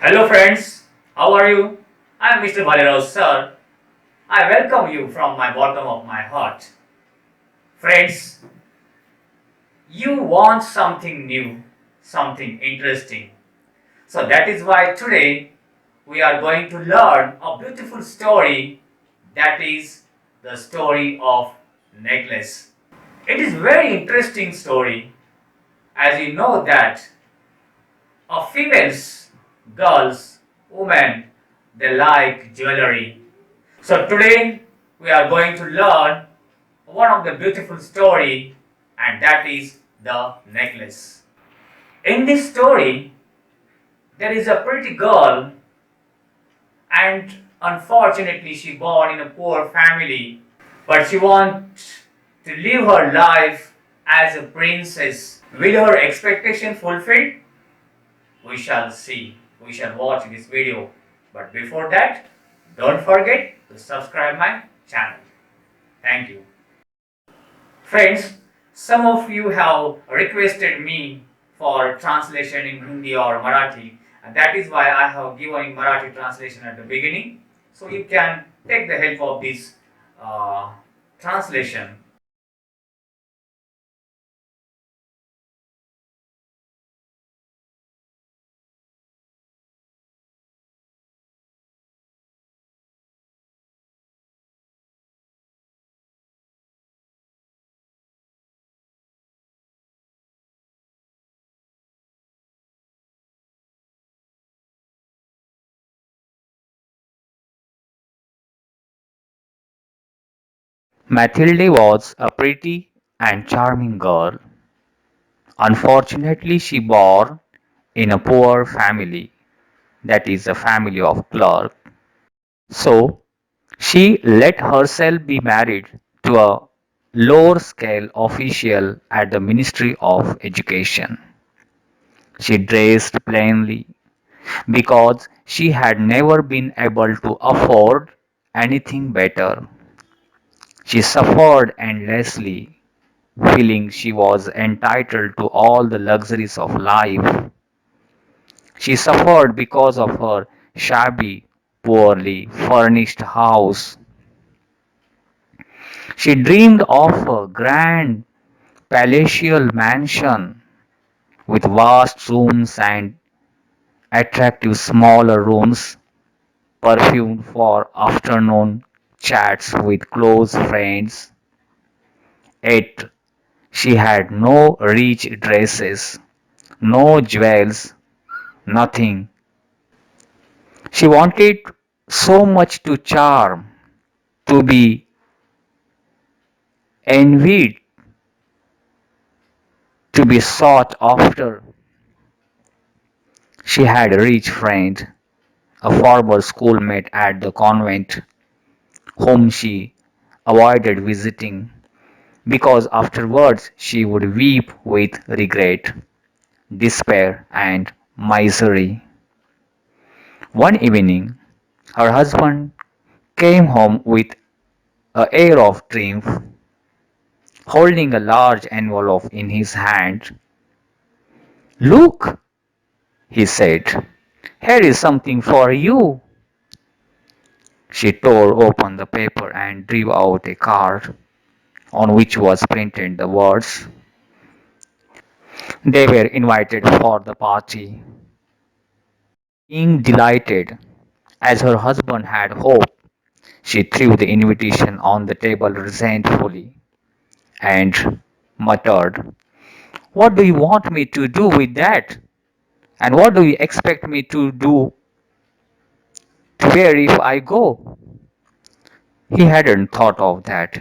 Hello friends, how are you? I am Mr. Valero sir. I welcome you from my bottom of my heart. Friends, you want something new, something interesting. So that is why today we are going to learn a beautiful story, that is the story of necklace. It is very interesting story, as you know that females, girls, women, they like jewelry. So today we are going to learn one of the beautiful story, and that is the necklace. In this story, there is a pretty girl, and unfortunately she born in a poor family, but she wants to live her life as a princess. Will her expectation fulfilled? We shall see. We shall watch this video. But before that, don't forget to subscribe my channel. Thank you. Friends, some of you have requested me for translation in Hindi or Marathi, and that is why I have given Marathi translation at the beginning. So you can take the help of this translation. Mathilde was a pretty and charming girl. Unfortunately, she born in a poor family, that is, a family of clerks. So, she let herself be married to a lower scale official at the Ministry of Education. She dressed plainly because she had never been able to afford anything better. She suffered endlessly, feeling she was entitled to all the luxuries of life. She suffered because of her shabby, poorly furnished house. She dreamed of a grand palatial mansion with vast rooms and attractive smaller rooms, perfumed for afternoon chats with close friends. Yet she had no rich dresses, no jewels, nothing. She wanted so much to charm, to be envied, to be sought after. She had a rich friend, a former schoolmate at the convent, whom she avoided visiting because afterwards she would weep with regret, despair, and misery. One evening, her husband came home with an air of triumph, holding a large envelope in his hand. "Look," he said, "here is something for you." She tore open the paper and drew out a card on which was printed the words, they were invited for the party. Being delighted, as her husband had hoped, she threw the invitation on the table resentfully and muttered, "What do you want me to do with that? And what do you expect me to do to wear if I go?" He hadn't thought of that.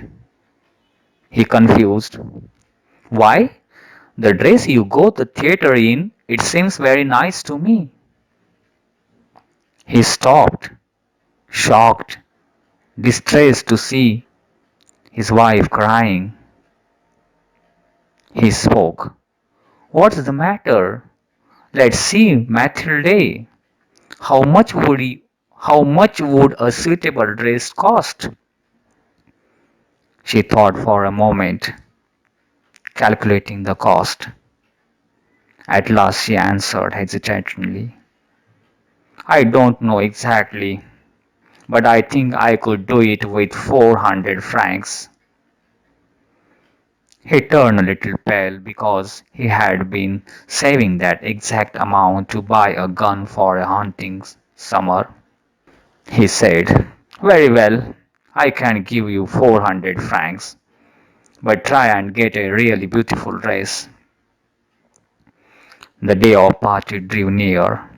He confused. "Why? The dress you go to theatre in, it seems very nice to me." He stopped, shocked, distressed to see his wife crying. He spoke. "What's the matter? Let's see, Mathilde. How much would you, how much would a suitable dress cost?" She thought for a moment, calculating the cost. At last she answered hesitatingly, I don't know exactly, but I think I could do it with 400 francs. He turned a little pale because he had been saving that exact amount to buy a gun for a hunting summer. He said, "Very well, I can give you 400 francs, but try and get a really beautiful dress." The day of party drew near,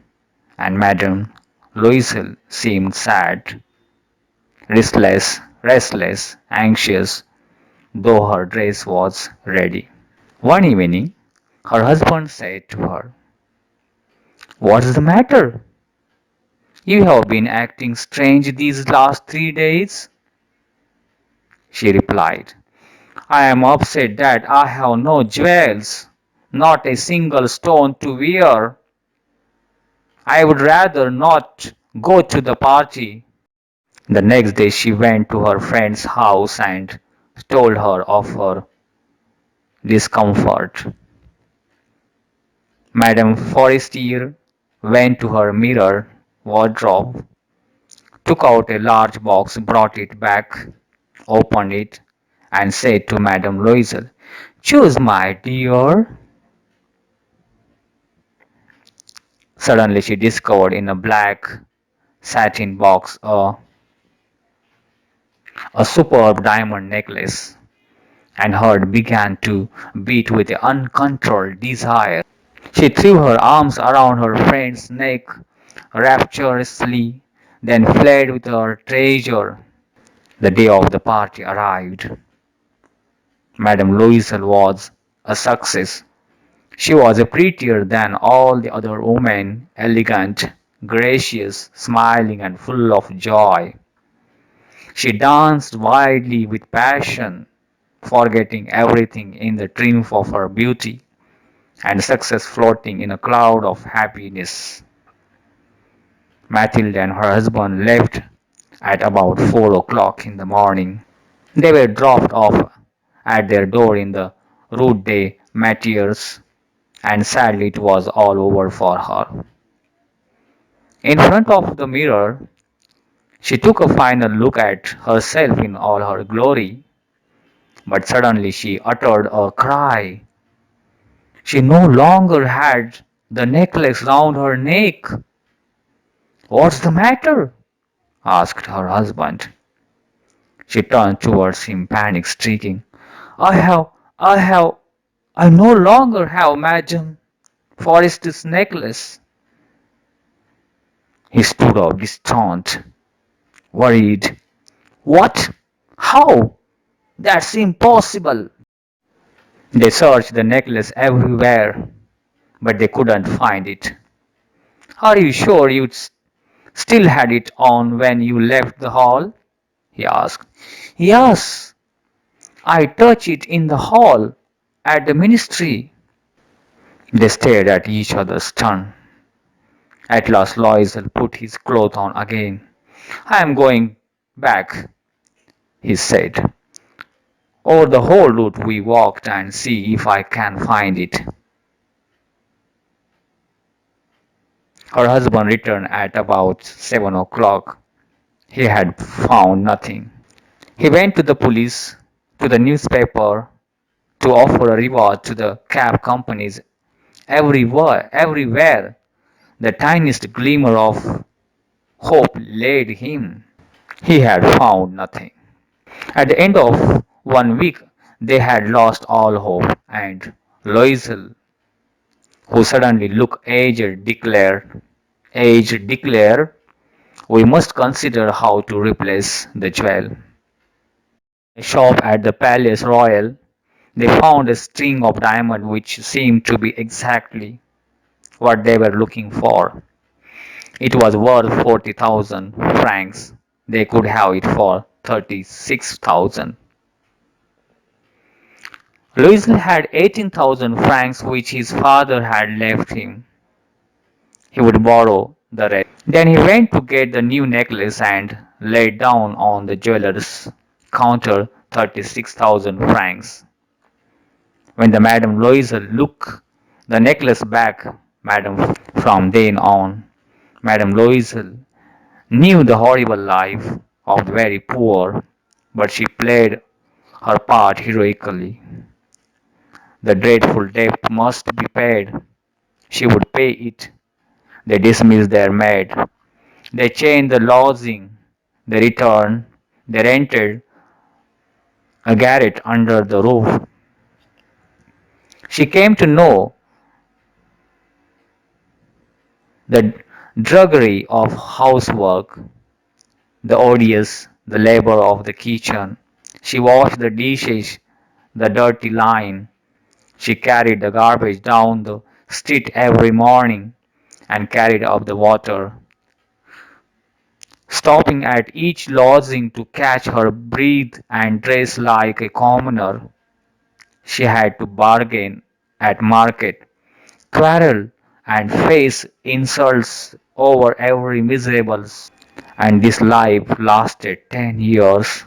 and Madame Loisel seemed sad, restless, anxious, though her dress was ready. One evening, her husband said to her, "What's the matter? You have been acting strange these last 3 days." She replied, "I am upset that I have no jewels, not a single stone to wear. I would rather not go to the party." The next day she went to her friend's house and told her of her discomfort. Madame Forestier went to her mirror wardrobe, took out a large box, brought it back, opened it, and said to Madame Loisel, "Choose, my dear." Suddenly she discovered in a black satin box a superb diamond necklace, and her heart began to beat with uncontrolled desire. She threw her arms around her friend's neck rapturously, then fled with her treasure. The day of the party arrived. Madame Loisel was a success. She was prettier than all the other women, elegant, gracious, smiling, and full of joy. She danced wildly with passion, forgetting everything in the triumph of her beauty and success, floating in a cloud of happiness. Mathilde and her husband left at about 4 o'clock in the morning. They were dropped off at their door in the Rue des Martyrs, and sadly it was all over for her. In front of the mirror, she took a final look at herself in all her glory, but suddenly she uttered a cry. She no longer had the necklace round her neck. "What's the matter?" asked her husband. She turned towards him, panic stricken. "I have, I have, I no longer have Madame Forest's necklace." He stood up, distraught, worried. "What? How? That's impossible." They searched the necklace everywhere, but they couldn't find it. "Are you sure you still had it on when you left the hall?" he asked. "Yes, I touched it in the hall at the ministry." They stared at each other, stunned. At last Loisel put his clothes on again. "I am going back," he said. "Over the whole route we walked and see if I can find it." Her husband returned at about 7 o'clock. He had found nothing. He went to the police, to the newspaper, to offer a reward to the cab companies. Everywhere, the tiniest glimmer of hope led him. He had found nothing. At the end of 1 week, they had lost all hope, and Loisel, who suddenly looked aged, declared, "We must consider how to replace the jewel." A shop at the Palace Royal, they found a string of diamonds which seemed to be exactly what they were looking for. It was worth 40,000 francs. They could have it for 36,000. Louis had 18,000 francs which his father had left him. He would borrow the rest. Then he went to get the new necklace and laid down on the jeweler's counter 36,000 francs. When the Madame Louise looked the necklace back, Madame from then on, Madame Loisel knew the horrible life of the very poor, but she played her part heroically. The dreadful debt must be paid. She would pay it. They dismissed their maid. They changed the lodging. They returned. They rented a garret under the roof. She came to know the drudgery of housework, the odious, the labor of the kitchen. She washed the dishes, the dirty line. She carried the garbage down the street every morning and carried up the water, stopping at each lodging to catch her breath and dress like a commoner. She had to bargain at market, quarrel, and face insults over every miserables. And this life lasted 10 years.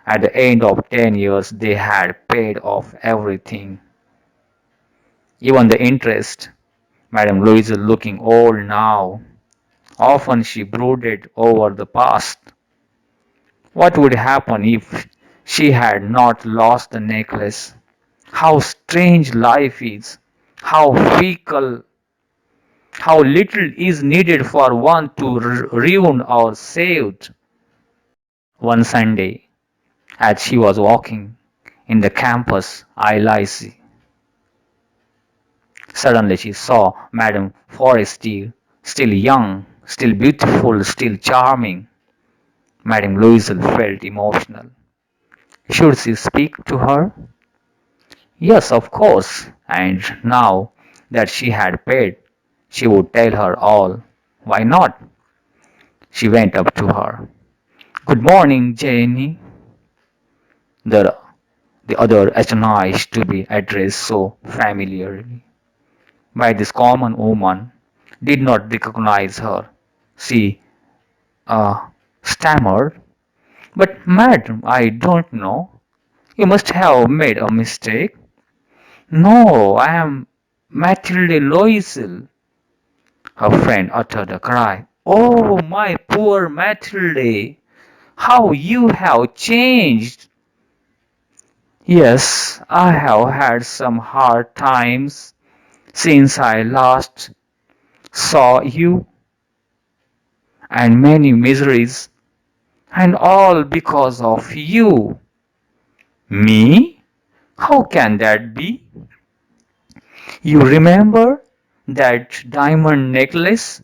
At the end of 10 years, they had paid off everything, even the interest. Madame Louise is looking old now. Often she brooded over the past. What would happen if she had not lost the necklace? How strange life is! How fickle! How little is needed for one to ruin or saved! One Sunday, as she was walking in the campus ILIC, suddenly she saw Madame Forestier, still young, still beautiful, still charming. Madame Louise felt emotional. Should she speak to her? Yes, of course. And now that she had paid, she would tell her all. Why not? She went up to her. Good morning, Jenny. The, the other astonished to be addressed so familiarly by this common woman, did not recognize her. She stammered, but madam, I don't know. You must have made a mistake. No, I am Mathilde Loisel. Her friend uttered a cry. Oh, my poor Mathilde, how you have changed! Yes, I have had some hard times since I last saw you, and many miseries, and all because of you. Me? How can that be? You remember that diamond necklace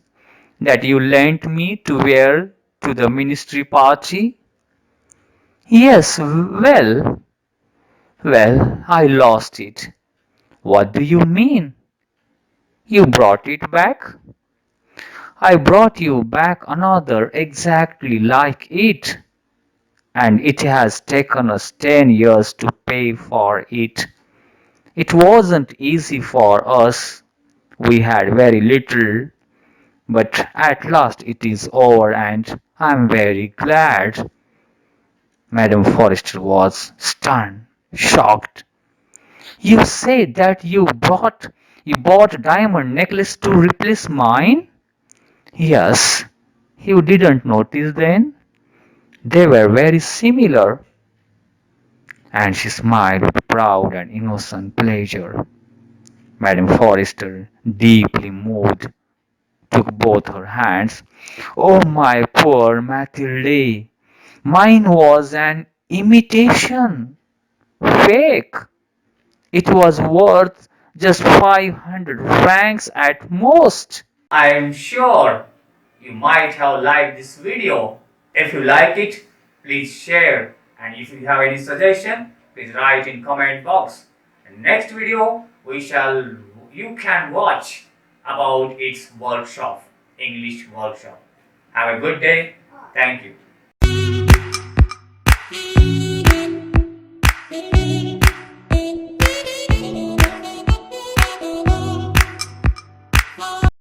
that you lent me to wear to the ministry party? Yes, well, I lost it. What do you mean? You brought it back? I brought you back another exactly like it, and it has taken us 10 years to pay for it. It wasn't easy for us. We had very little, but at last it is over and I'm very glad. Madame Forrester was stunned, shocked. You say that you bought a diamond necklace to replace mine? Yes. You didn't notice then? They were very similar. And she smiled with proud and innocent pleasure. Madame Forrester, deeply moved, took both her hands. Oh, my poor Mathilde! Mine was an imitation, fake. It was worth just 500 francs at most. I am sure you might have liked this video. If you like it, please share, and if you have any suggestion, please write in comment box. And next video you can watch about its workshop, English workshop. Have a good day. Thank you.